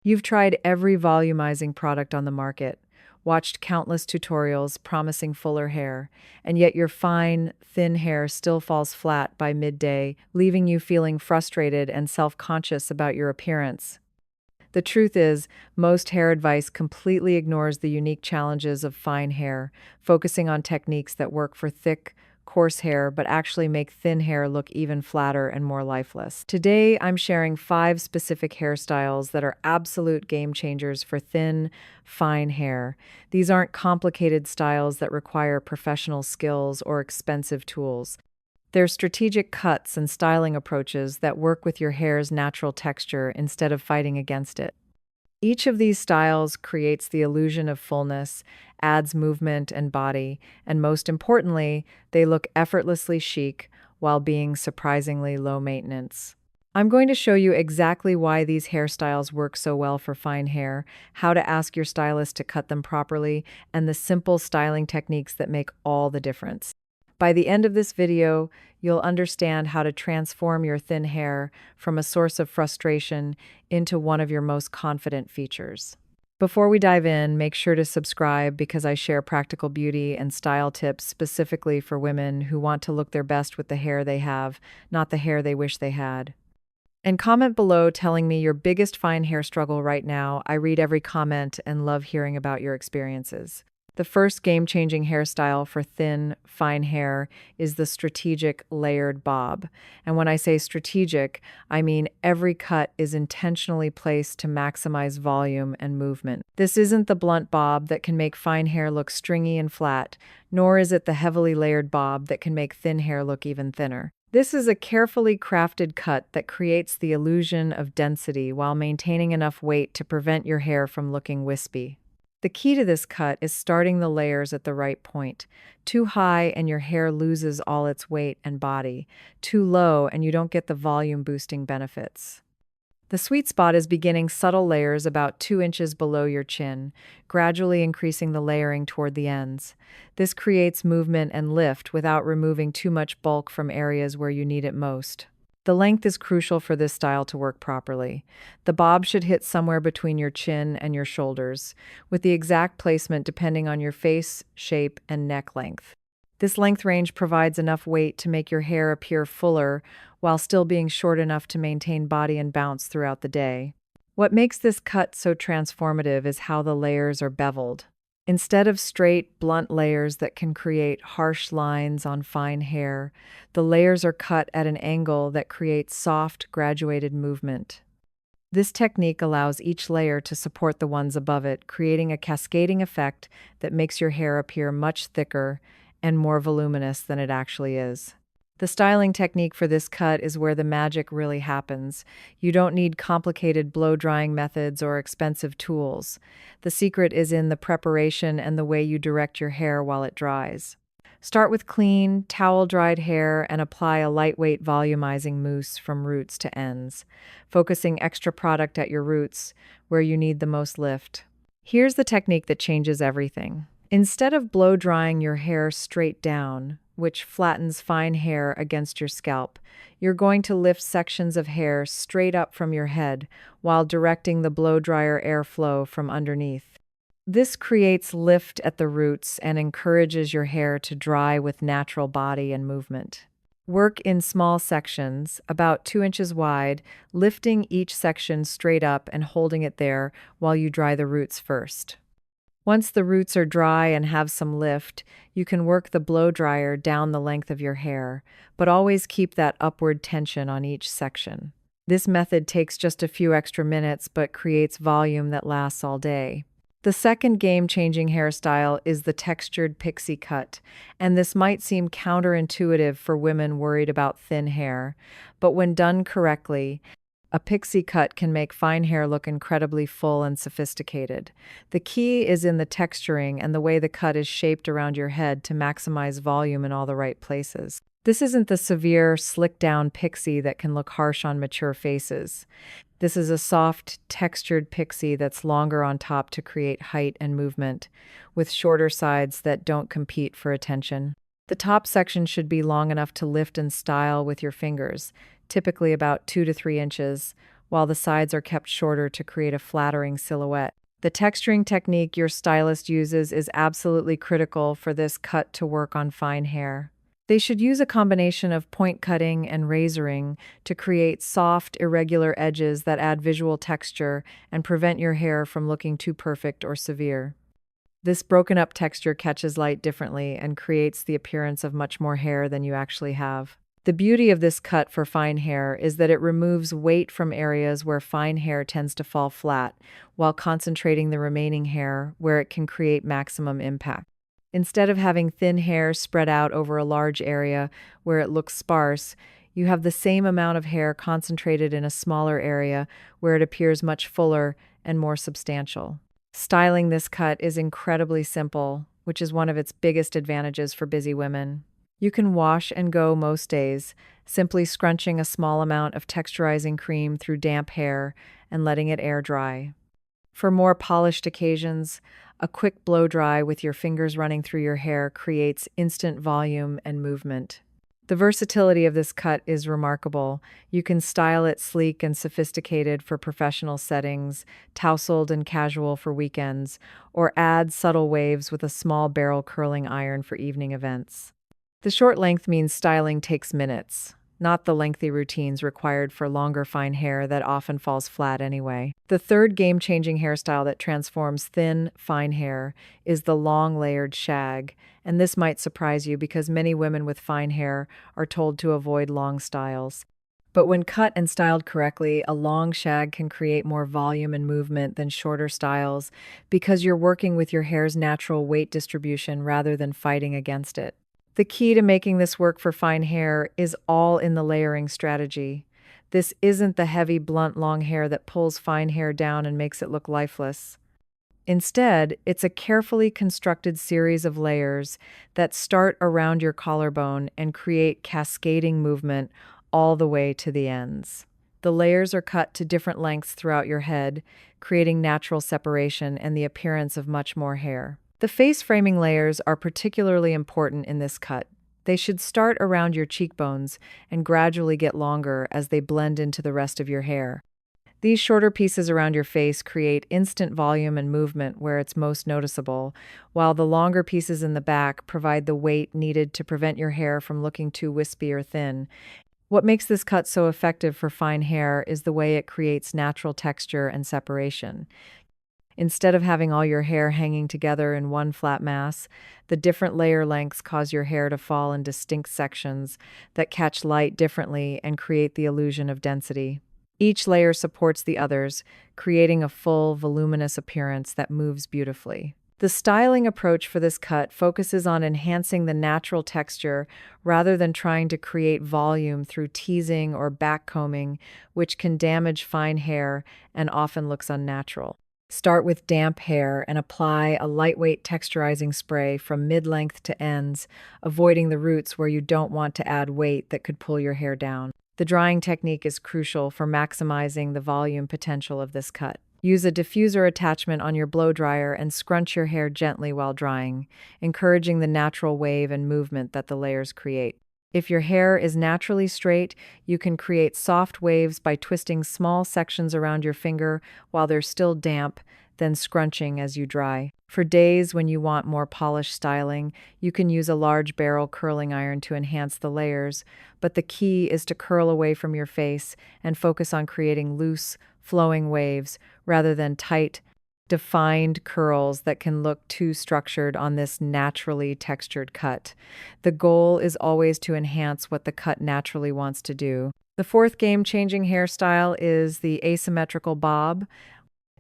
You've tried every volumizing product on the market, watched countless tutorials promising fuller hair, and yet your fine, thin hair still falls flat by midday, leaving you feeling frustrated and self-conscious about your appearance. The truth is, most hair advice completely ignores the unique challenges of fine hair, focusing on techniques that work for thick, coarse hair but actually make thin hair look even flatter and more lifeless. Today, I'm sharing 5 specific hairstyles that are absolute game changers for thin, fine hair. These aren't complicated styles that require professional skills or expensive tools. They're strategic cuts and styling approaches that work with your hair's natural texture instead of fighting against it. Each of these styles creates the illusion of fullness, adds movement and body, and most importantly, they look effortlessly chic while being surprisingly low maintenance. I'm going to show you exactly why these hairstyles work so well for fine hair, how to ask your stylist to cut them properly, and the simple styling techniques that make all the difference. By the end of this video, you'll understand how to transform your thin hair from a source of frustration into one of your most confident features. Before we dive in, make sure to subscribe because I share practical beauty and style tips specifically for women who want to look their best with the hair they have, not the hair they wish they had. And comment below telling me your biggest fine hair struggle right now. I read every comment and love hearing about your experiences. The first game-changing hairstyle for thin, fine hair is the strategic layered bob. And when I say strategic, I mean every cut is intentionally placed to maximize volume and movement. This isn't the blunt bob that can make fine hair look stringy and flat, nor is it the heavily layered bob that can make thin hair look even thinner. This is a carefully crafted cut that creates the illusion of density while maintaining enough weight to prevent your hair from looking wispy. The key to this cut is starting the layers at the right point. Too high and your hair loses all its weight and body. Too low and you don't get the volume-boosting benefits. The sweet spot is beginning subtle layers about 2 inches below your chin, gradually increasing the layering toward the ends. This creates movement and lift without removing too much bulk from areas where you need it most. The length is crucial for this style to work properly. The bob should hit somewhere between your chin and your shoulders, with the exact placement depending on your face, shape, and neck length. This length range provides enough weight to make your hair appear fuller while still being short enough to maintain body and bounce throughout the day. What makes this cut so transformative is how the layers are beveled. Instead of straight, blunt layers that can create harsh lines on fine hair, the layers are cut at an angle that creates soft, graduated movement. This technique allows each layer to support the ones above it, creating a cascading effect that makes your hair appear much thicker and more voluminous than it actually is. The styling technique for this cut is where the magic really happens. You don't need complicated blow-drying methods or expensive tools. The secret is in the preparation and the way you direct your hair while it dries. Start with clean, towel-dried hair and apply a lightweight volumizing mousse from roots to ends, focusing extra product at your roots where you need the most lift. Here's the technique that changes everything. Instead of blow-drying your hair straight down, which flattens fine hair against your scalp, you're going to lift sections of hair straight up from your head while directing the blow-dryer airflow from underneath. This creates lift at the roots and encourages your hair to dry with natural body and movement. Work in small sections, about 2 inches wide, lifting each section straight up and holding it there while you dry the roots first. Once the roots are dry and have some lift, you can work the blow dryer down the length of your hair, but always keep that upward tension on each section. This method takes just a few extra minutes but creates volume that lasts all day. The second game-changing hairstyle is the textured pixie cut, and this might seem counterintuitive for women worried about thin hair, but when done correctly, a pixie cut can make fine hair look incredibly full and sophisticated. The key is in the texturing and the way the cut is shaped around your head to maximize volume in all the right places. This isn't the severe, slick-down pixie that can look harsh on mature faces. This is a soft, textured pixie that's longer on top to create height and movement, with shorter sides that don't compete for attention. The top section should be long enough to lift and style with your fingers, typically about 2 to 3 inches, while the sides are kept shorter to create a flattering silhouette. The texturing technique your stylist uses is absolutely critical for this cut to work on fine hair. They should use a combination of point cutting and razoring to create soft, irregular edges that add visual texture and prevent your hair from looking too perfect or severe. This broken up texture catches light differently and creates the appearance of much more hair than you actually have. The beauty of this cut for fine hair is that it removes weight from areas where fine hair tends to fall flat, while concentrating the remaining hair where it can create maximum impact. Instead of having thin hair spread out over a large area where it looks sparse, you have the same amount of hair concentrated in a smaller area where it appears much fuller and more substantial. Styling this cut is incredibly simple, which is one of its biggest advantages for busy women. You can wash and go most days, simply scrunching a small amount of texturizing cream through damp hair and letting it air dry. For more polished occasions, a quick blow dry with your fingers running through your hair creates instant volume and movement. The versatility of this cut is remarkable. You can style it sleek and sophisticated for professional settings, tousled and casual for weekends, or add subtle waves with a small barrel curling iron for evening events. The short length means styling takes minutes, not the lengthy routines required for longer fine hair that often falls flat anyway. The third game-changing hairstyle that transforms thin, fine hair is the long layered shag, and this might surprise you because many women with fine hair are told to avoid long styles. But when cut and styled correctly, a long shag can create more volume and movement than shorter styles because you're working with your hair's natural weight distribution rather than fighting against it. The key to making this work for fine hair is all in the layering strategy. This isn't the heavy, blunt, long hair that pulls fine hair down and makes it look lifeless. Instead, it's a carefully constructed series of layers that start around your collarbone and create cascading movement all the way to the ends. The layers are cut to different lengths throughout your head, creating natural separation and the appearance of much more hair. The face framing layers are particularly important in this cut. They should start around your cheekbones and gradually get longer as they blend into the rest of your hair. These shorter pieces around your face create instant volume and movement where it's most noticeable, while the longer pieces in the back provide the weight needed to prevent your hair from looking too wispy or thin. What makes this cut so effective for fine hair is the way it creates natural texture and separation. Instead of having all your hair hanging together in one flat mass, the different layer lengths cause your hair to fall in distinct sections that catch light differently and create the illusion of density. Each layer supports the others, creating a full, voluminous appearance that moves beautifully. The styling approach for this cut focuses on enhancing the natural texture rather than trying to create volume through teasing or backcombing, which can damage fine hair and often looks unnatural. Start with damp hair and apply a lightweight texturizing spray from mid-length to ends, avoiding the roots where you don't want to add weight that could pull your hair down. The drying technique is crucial for maximizing the volume potential of this cut. Use a diffuser attachment on your blow dryer and scrunch your hair gently while drying, encouraging the natural wave and movement that the layers create. If your hair is naturally straight, you can create soft waves by twisting small sections around your finger while they're still damp, then scrunching as you dry. For days when you want more polished styling, you can use a large barrel curling iron to enhance the layers, but the key is to curl away from your face and focus on creating loose, flowing waves rather than tight, defined curls that can look too structured on this naturally textured cut. The goal is always to enhance what the cut naturally wants to do. The fourth game-changing hairstyle is the asymmetrical bob,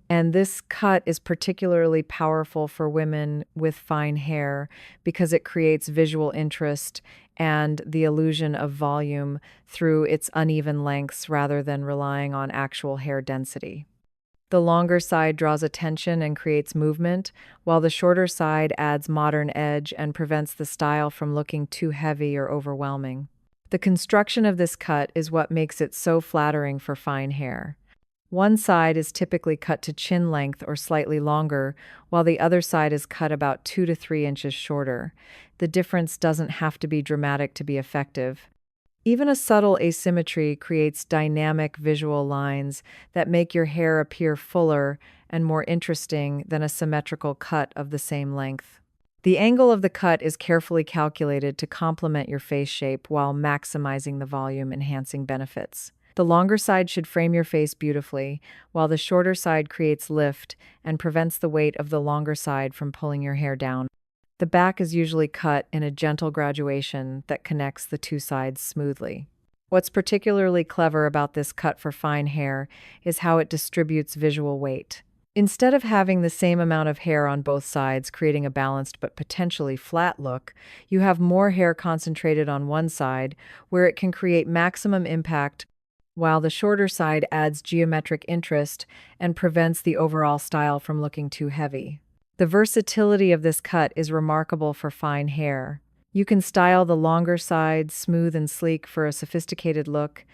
and this cut is particularly powerful for women with fine hair because it creates visual interest and the illusion of volume through its uneven lengths rather than relying on actual hair density. The longer side draws attention and creates movement, while the shorter side adds modern edge and prevents the style from looking too heavy or overwhelming. The construction of this cut is what makes it so flattering for fine hair. One side is typically cut to chin length or slightly longer, while the other side is cut about 2 to 3 inches shorter. The difference doesn't have to be dramatic to be effective. Even a subtle asymmetry creates dynamic visual lines that make your hair appear fuller and more interesting than a symmetrical cut of the same length. The angle of the cut is carefully calculated to complement your face shape while maximizing the volume, enhancing benefits. The longer side should frame your face beautifully, while the shorter side creates lift and prevents the weight of the longer side from pulling your hair down. The back is usually cut in a gentle graduation that connects the two sides smoothly. What's particularly clever about this cut for fine hair is how it distributes visual weight. Instead of having the same amount of hair on both sides, creating a balanced but potentially flat look, you have more hair concentrated on one side, where it can create maximum impact, while the shorter side adds geometric interest and prevents the overall style from looking too heavy. The versatility of this cut is remarkable for fine hair. You can style the longer side smooth and sleek for a sophisticated look,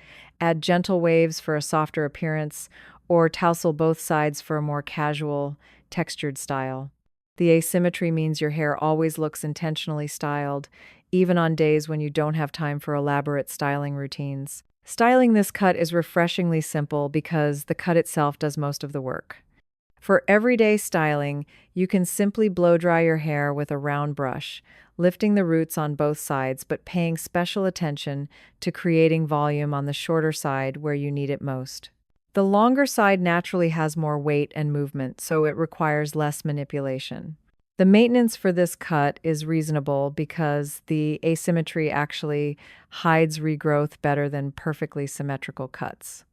add gentle waves for a softer appearance, or tousle both sides for a more casual, textured style. The asymmetry means your hair always looks intentionally styled, even on days when you don't have time for elaborate styling routines. Styling this cut is refreshingly simple because the cut itself does most of the work. For everyday styling, you can simply blow dry your hair with a round brush, lifting the roots on both sides but paying special attention to creating volume on the shorter side where you need it most. The longer side naturally has more weight and movement, so it requires less manipulation. The maintenance for this cut is reasonable because the asymmetry actually hides regrowth better than perfectly symmetrical cuts.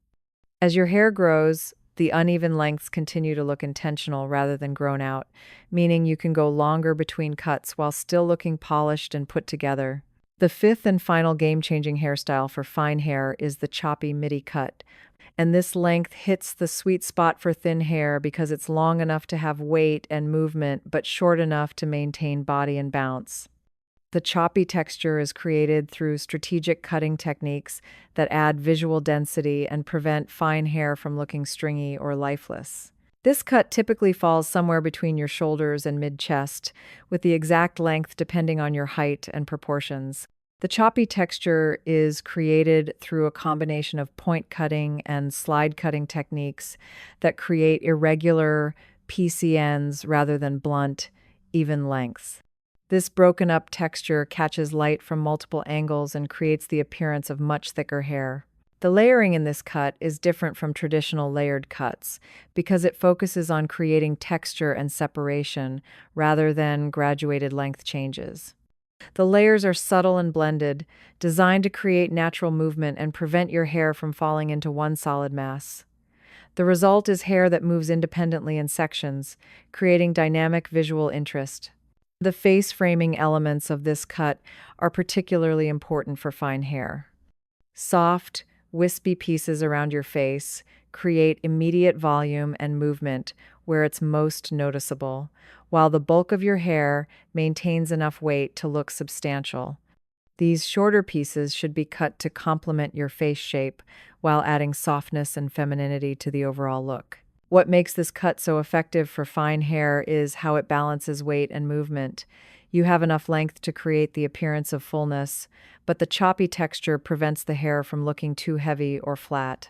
As your hair grows, the uneven lengths continue to look intentional rather than grown out, meaning you can go longer between cuts while still looking polished and put together. The fifth and final game-changing hairstyle for fine hair is the choppy midi cut, and this length hits the sweet spot for thin hair because it's long enough to have weight and movement but short enough to maintain body and bounce. The choppy texture is created through strategic cutting techniques that add visual density and prevent fine hair from looking stringy or lifeless. This cut typically falls somewhere between your shoulders and mid-chest, with the exact length depending on your height and proportions. The choppy texture is created through a combination of point cutting and slide cutting techniques that create irregular pixie ends rather than blunt, even lengths. This broken up texture catches light from multiple angles and creates the appearance of much thicker hair. The layering in this cut is different from traditional layered cuts because it focuses on creating texture and separation rather than graduated length changes. The layers are subtle and blended, designed to create natural movement and prevent your hair from falling into one solid mass. The result is hair that moves independently in sections, creating dynamic visual interest. The face framing elements of this cut are particularly important for fine hair. Soft, wispy pieces around your face create immediate volume and movement where it's most noticeable, while the bulk of your hair maintains enough weight to look substantial. These shorter pieces should be cut to complement your face shape while adding softness and femininity to the overall look. What makes this cut so effective for fine hair is how it balances weight and movement. You have enough length to create the appearance of fullness, but the choppy texture prevents the hair from looking too heavy or flat.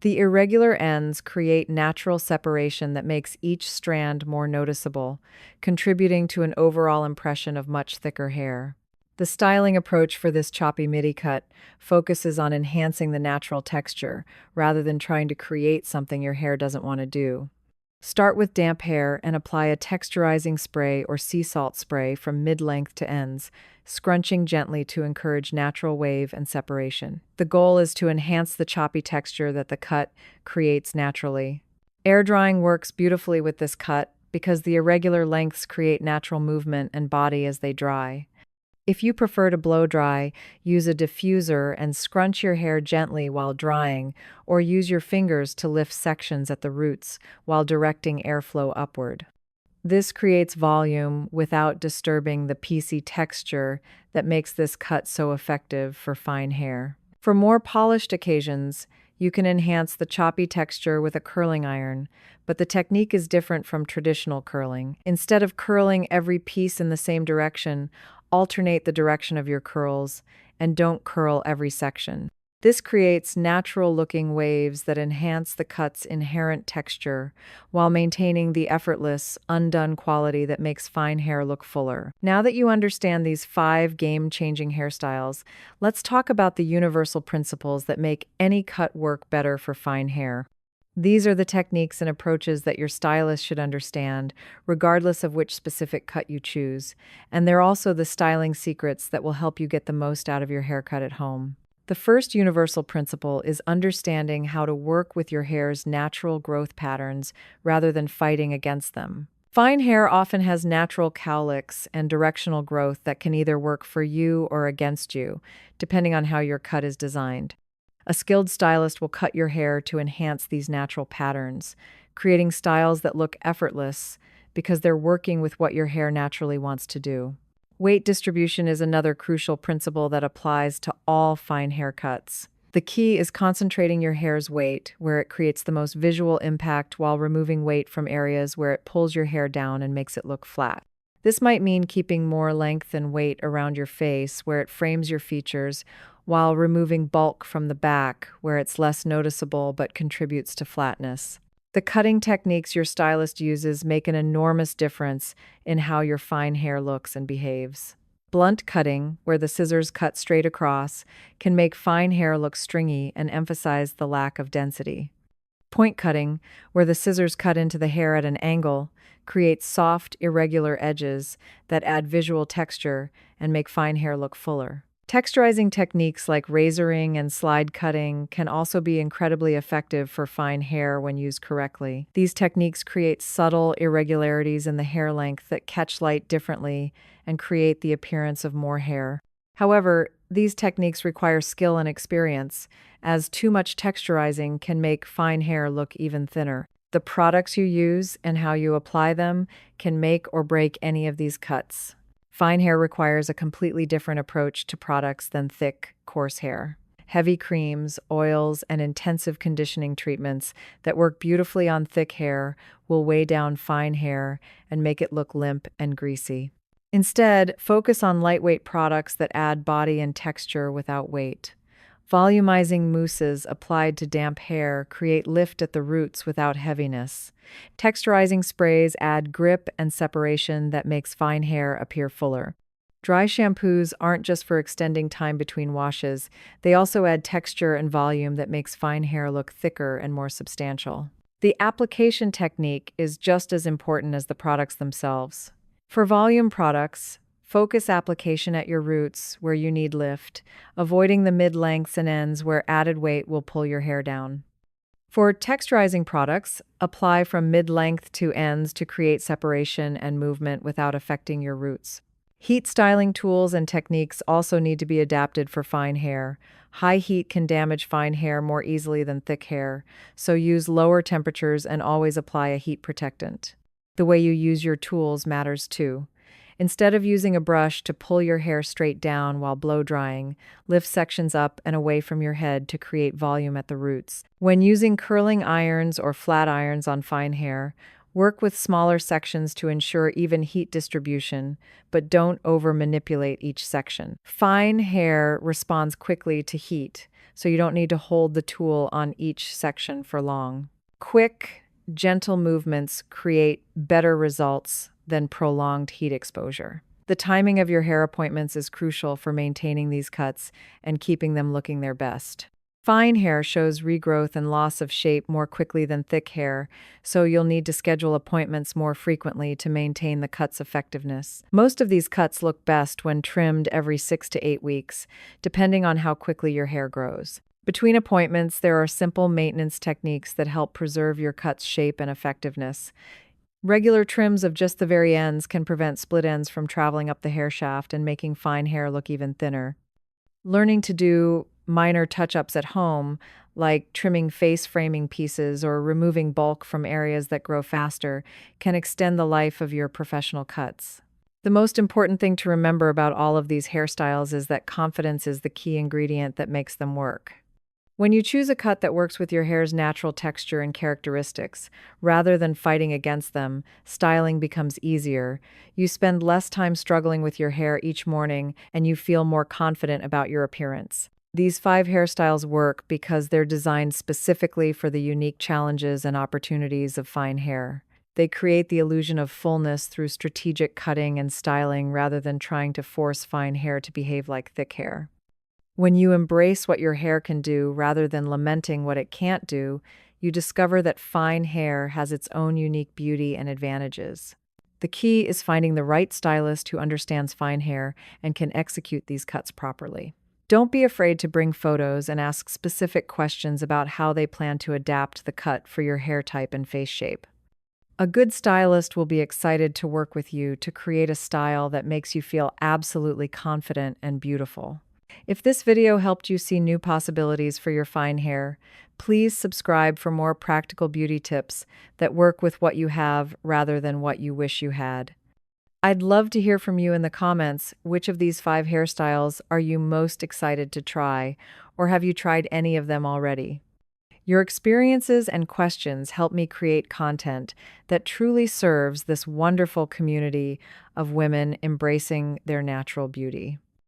The irregular ends create natural separation that makes each strand more noticeable, contributing to an overall impression of much thicker hair. The styling approach for this choppy midi cut focuses on enhancing the natural texture rather than trying to create something your hair doesn't want to do. Start with damp hair and apply a texturizing spray or sea salt spray from mid-length to ends, scrunching gently to encourage natural wave and separation. The goal is to enhance the choppy texture that the cut creates naturally. Air drying works beautifully with this cut because the irregular lengths create natural movement and body as they dry. If you prefer to blow dry, use a diffuser and scrunch your hair gently while drying, or use your fingers to lift sections at the roots while directing airflow upward. This creates volume without disturbing the piecey texture that makes this cut so effective for fine hair. For more polished occasions, you can enhance the choppy texture with a curling iron, but the technique is different from traditional curling. Instead of curling every piece in the same direction, alternate the direction of your curls, and don't curl every section. This creates natural-looking waves that enhance the cut's inherent texture while maintaining the effortless, undone quality that makes fine hair look fuller. Now that you understand these 5 game-changing hairstyles, let's talk about the universal principles that make any cut work better for fine hair. These are the techniques and approaches that your stylist should understand, regardless of which specific cut you choose, and they're also the styling secrets that will help you get the most out of your haircut at home. The first universal principle is understanding how to work with your hair's natural growth patterns rather than fighting against them. Fine hair often has natural cowlicks and directional growth that can either work for you or against you, depending on how your cut is designed. A skilled stylist will cut your hair to enhance these natural patterns, creating styles that look effortless because they're working with what your hair naturally wants to do. Weight distribution is another crucial principle that applies to all fine haircuts. The key is concentrating your hair's weight where it creates the most visual impact while removing weight from areas where it pulls your hair down and makes it look flat. This might mean keeping more length and weight around your face where it frames your features, while removing bulk from the back where it's less noticeable but contributes to flatness. The cutting techniques your stylist uses make an enormous difference in how your fine hair looks and behaves. Blunt cutting, where the scissors cut straight across, can make fine hair look stringy and emphasize the lack of density. Point cutting, where the scissors cut into the hair at an angle, creates soft, irregular edges that add visual texture and make fine hair look fuller. Texturizing techniques like razoring and slide cutting can also be incredibly effective for fine hair when used correctly. These techniques create subtle irregularities in the hair length that catch light differently and create the appearance of more hair. However, these techniques require skill and experience, as too much texturizing can make fine hair look even thinner. The products you use and how you apply them can make or break any of these cuts. Fine hair requires a completely different approach to products than thick, coarse hair. Heavy creams, oils, and intensive conditioning treatments that work beautifully on thick hair will weigh down fine hair and make it look limp and greasy. Instead, focus on lightweight products that add body and texture without weight. Volumizing mousses applied to damp hair create lift at the roots without heaviness. Texturizing sprays add grip and separation that makes fine hair appear fuller. Dry shampoos aren't just for extending time between washes, they also add texture and volume that makes fine hair look thicker and more substantial. The application technique is just as important as the products themselves. For volume products, focus application at your roots where you need lift, avoiding the mid-lengths and ends where added weight will pull your hair down. For texturizing products, apply from mid-length to ends to create separation and movement without affecting your roots. Heat styling tools and techniques also need to be adapted for fine hair. High heat can damage fine hair more easily than thick hair, so use lower temperatures and always apply a heat protectant. The way you use your tools matters too. Instead of using a brush to pull your hair straight down while blow drying, lift sections up and away from your head to create volume at the roots. When using curling irons or flat irons on fine hair, work with smaller sections to ensure even heat distribution, but don't over-manipulate each section. Fine hair responds quickly to heat, so you don't need to hold the tool on each section for long. Quick, gentle movements create better results than prolonged heat exposure. The timing of your hair appointments is crucial for maintaining these cuts and keeping them looking their best. Fine hair shows regrowth and loss of shape more quickly than thick hair, so you'll need to schedule appointments more frequently to maintain the cut's effectiveness. Most of these cuts look best when trimmed every 6 to 8 weeks, depending on how quickly your hair grows. Between appointments, there are simple maintenance techniques that help preserve your cut's shape and effectiveness. Regular trims of just the very ends can prevent split ends from traveling up the hair shaft and making fine hair look even thinner. Learning to do minor touch-ups at home, like trimming face framing pieces or removing bulk from areas that grow faster, can extend the life of your professional cuts. The most important thing to remember about all of these hairstyles is that confidence is the key ingredient that makes them work. When you choose a cut that works with your hair's natural texture and characteristics, rather than fighting against them, styling becomes easier. You spend less time struggling with your hair each morning, and you feel more confident about your appearance. These 5 hairstyles work because they're designed specifically for the unique challenges and opportunities of fine hair. They create the illusion of fullness through strategic cutting and styling rather than trying to force fine hair to behave like thick hair. When you embrace what your hair can do rather than lamenting what it can't do, you discover that fine hair has its own unique beauty and advantages. The key is finding the right stylist who understands fine hair and can execute these cuts properly. Don't be afraid to bring photos and ask specific questions about how they plan to adapt the cut for your hair type and face shape. A good stylist will be excited to work with you to create a style that makes you feel absolutely confident and beautiful. If this video helped you see new possibilities for your fine hair, please subscribe for more practical beauty tips that work with what you have rather than what you wish you had. I'd love to hear from you in the comments. Which of these 5 hairstyles are you most excited to try, or have you tried any of them already? Your experiences and questions help me create content that truly serves this wonderful community of women embracing their natural beauty.